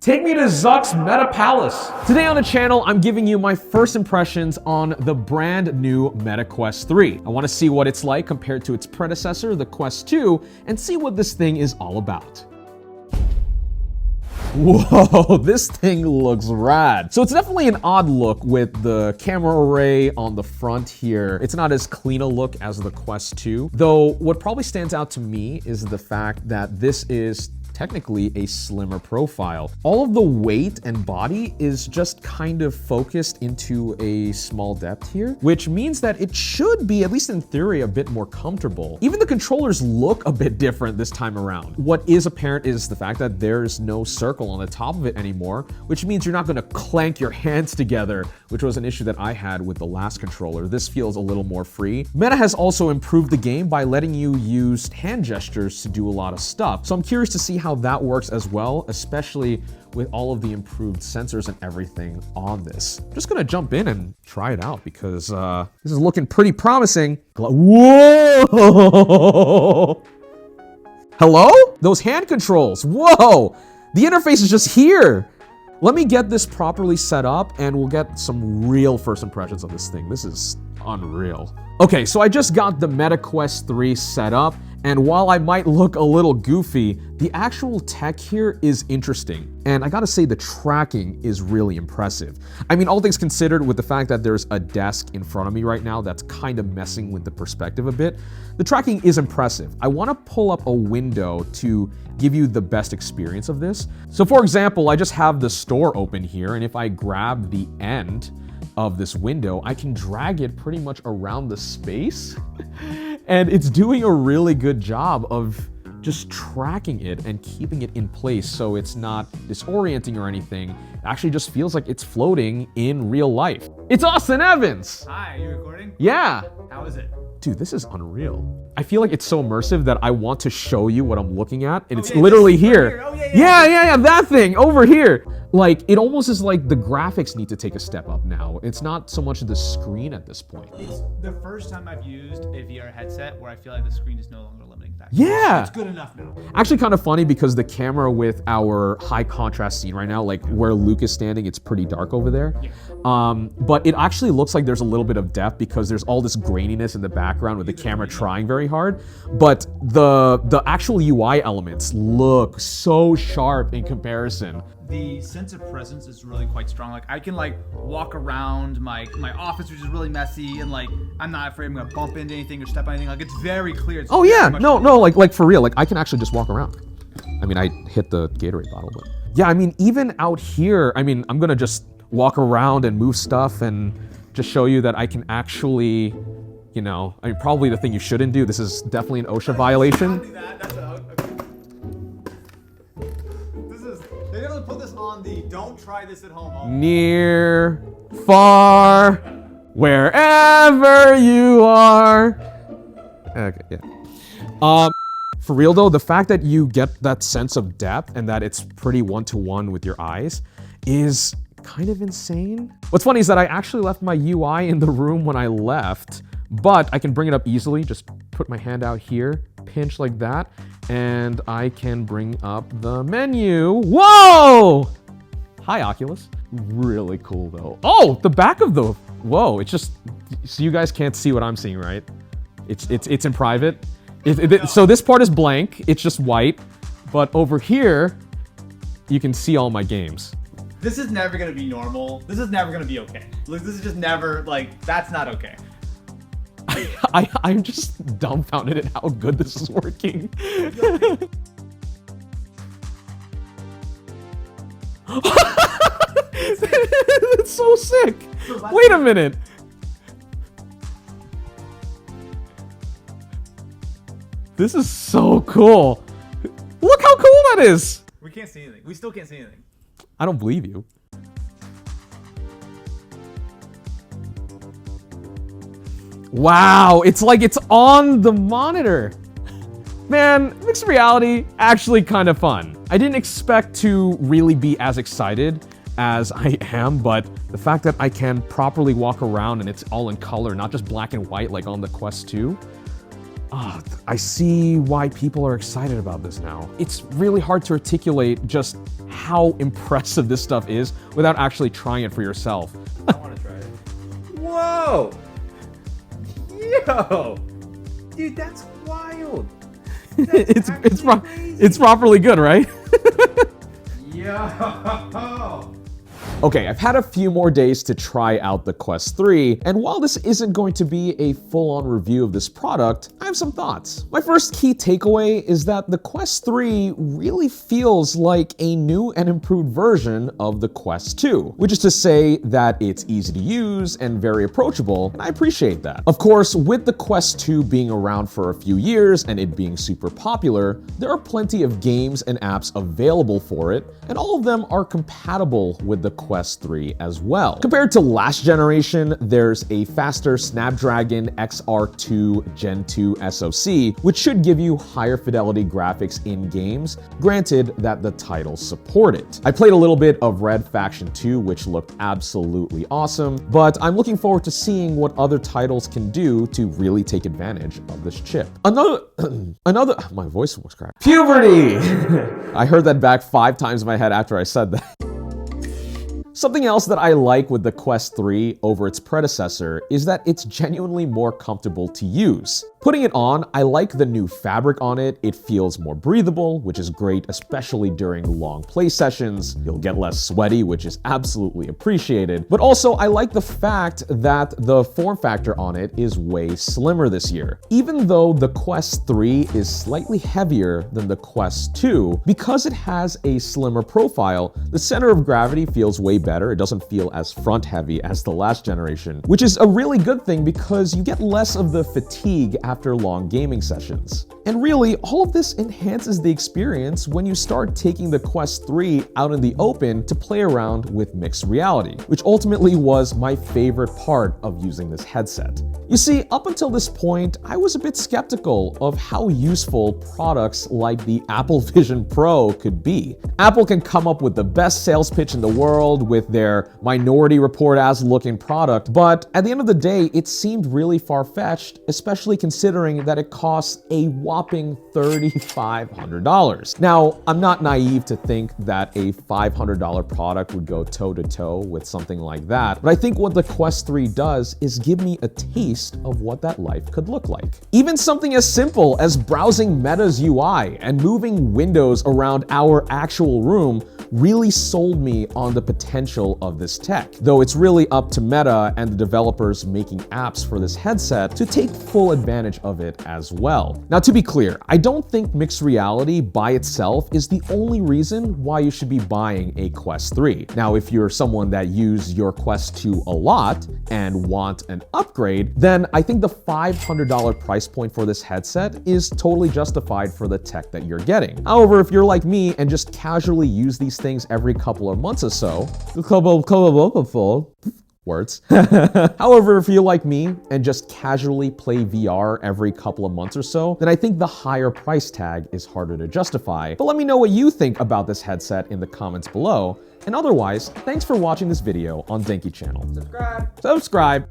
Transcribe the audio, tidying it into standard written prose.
Take me to Zuck's Meta Palace. Today on the channel, I'm giving you my first impressions on the brand new Meta Quest 3. I want to see what it's like compared to its predecessor, the Quest 2, and see what this thing is all about. Whoa, this thing looks rad. So it's definitely an odd look with the camera array on the front here. It's not as clean a look as the Quest 2, though what probably stands out to me is the fact that this is technically a slimmer profile. All of the weight and body is just kind of focused into a small depth here, which means that it should be, at least in theory, a bit more comfortable. Even the controllers look a bit different this time around. What is apparent is the fact that there's no circle on the top of it anymore, which means you're not gonna clank your hands together, which was an issue that I had with the last controller. This feels a little more free. Meta has also improved the game by letting you use hand gestures to do a lot of stuff. So I'm curious to see how that works as well, especially with all of the improved sensors and everything on this. I'm just gonna jump in and try it out because this is looking pretty promising. Whoa! Hello? Those hand controls, whoa! The interface is just here. Let me get this properly set up and we'll get some real first impressions of this thing. This is unreal. Okay, so I just got the Meta Quest 3 set up, and while I might look a little goofy, the actual tech here is interesting. And I gotta say, the tracking is really impressive. I mean, all things considered, with the fact that there's a desk in front of me right now that's kind of messing with the perspective a bit, the tracking is impressive. I wanna pull up a window to give you the best experience of this. So for example, I just have the store open here, and if I grab the end of this window, I can drag it pretty much around the space. And it's doing a really good job of just tracking it and keeping it in place so it's not disorienting or anything. It actually just feels like it's floating in real life. It's Austin Evans! Hi, are you recording? Yeah. How is it? Dude, this is unreal. I feel like it's so immersive that I want to show you what I'm looking at, and it's literally here. Oh, yeah, that thing over here. Like, it almost is like the graphics need to take a step up now. It's not so much the screen at this point. It's the first time I've used a VR headset where I feel like the screen is no longer a limiting factor. Yeah. It's good enough now. Actually kind of funny because the camera with our high contrast scene right now, like where Luke is standing, it's pretty dark over there. Yeah. But it actually looks like there's a little bit of depth because there's all this graininess in the background with the camera trying very hard. But the actual UI elements look so sharp in comparison. The sense of presence is really quite strong. Like I can like walk around my office, which is really messy, and like I'm not afraid I'm gonna bump into anything or step on anything. Like it's very clear. It's oh very yeah, much no, like for real. Like I can actually just walk around. I mean, I hit the Gatorade bottle, but yeah, I mean, even out here, I mean, I'm gonna just walk around and move stuff and just show you that I can actually, you know, I mean, probably the thing you shouldn't do. This is definitely an OSHA violation. Don't do that. That's they're gonna put this on the don't try this at home. Near, far, wherever you are. Okay, yeah. For real though, the fact that you get that sense of depth and that it's pretty one-to-one with your eyes is kind of insane. What's funny is that I actually left my UI in the room when I left, but I can bring it up easily. Just put my hand out here, pinch like that, and I can bring up the menu. Whoa! Hi, Oculus. Really cool though. Oh, the back of the, whoa, it's just, so you guys can't see what I'm seeing, right? It's in private. So this part is blank, it's just white, but over here, you can see all my games. This is never gonna be normal. This is never gonna be okay. Like this is just never, like, that's not okay. I'm just dumbfounded at how good this is working. It's so sick. Wait a minute. This is so cool. Look how cool that is. We can't see anything. We still can't see anything. I don't believe you. Wow, it's like it's on the monitor. Man, mixed reality, actually kind of fun. I didn't expect to really be as excited as I am, but the fact that I can properly walk around and it's all in color, not just black and white like on the Quest 2, I see why people are excited about this now. It's really hard to articulate just how impressive this stuff is without actually trying it for yourself. I want to try it. Whoa! Yo! Dude, that's wild. That's It's properly good, right? Yo! Okay, I've had a few more days to try out the Quest 3, and while this isn't going to be a full-on review of this product, I have some thoughts. My first key takeaway is that the Quest 3 really feels like a new and improved version of the Quest 2, which is to say that it's easy to use and very approachable, and I appreciate that. Of course, with the Quest 2 being around for a few years and it being super popular, there are plenty of games and apps available for it, and all of them are compatible with the Quest 3 as well. Compared to last generation, there's a faster Snapdragon Xr2 Gen 2 SoC, which should give you higher fidelity graphics in games, granted that the titles support it. I played a little bit of Red Faction 2, which looked absolutely awesome, but I'm looking forward to seeing what other titles can do to really take advantage of this chip. My voice was cracked. Puberty! I heard that back 5 times in my head after I said that. Something else that I like with the Quest 3 over its predecessor is that it's genuinely more comfortable to use. Putting it on, I like the new fabric on it. It feels more breathable, which is great, especially during long play sessions. You'll get less sweaty, which is absolutely appreciated. But also, I like the fact that the form factor on it is way slimmer this year. Even though the Quest 3 is slightly heavier than the Quest 2, because it has a slimmer profile, the center of gravity feels way better. It doesn't feel as front heavy as the last generation, which is a really good thing because you get less of the fatigue after long gaming sessions. And really, all of this enhances the experience when you start taking the Quest 3 out in the open to play around with mixed reality, which ultimately was my favorite part of using this headset. You see, up until this point, I was a bit skeptical of how useful products like the Apple Vision Pro could be. Apple can come up with the best sales pitch in the world with their Minority Report-ass looking product, but at the end of the day, it seemed really far-fetched, especially considering that it costs a whopping $3,500. Now, I'm not naive to think that a $500 product would go toe-to-toe with something like that, but I think what the Quest 3 does is give me a taste of what that life could look like. Even something as simple as browsing Meta's UI and moving windows around our actual room really sold me on the potential of this tech, though it's really up to Meta and the developers making apps for this headset to take full advantage of it as well. Now, to be clear, I don't think mixed reality by itself is the only reason why you should be buying a Quest 3. Now, if you're someone that uses your Quest 2 a lot and want an upgrade, then I think the $500 price point for this headset is totally justified for the tech that you're getting. However, if you're like me and just casually use these things every couple of months or so, words. However, if you're like me and just casually play VR every couple of months or so, then I think the higher price tag is harder to justify. But let me know what you think about this headset in the comments below. And otherwise, thanks for watching this video on Denki channel. Subscribe.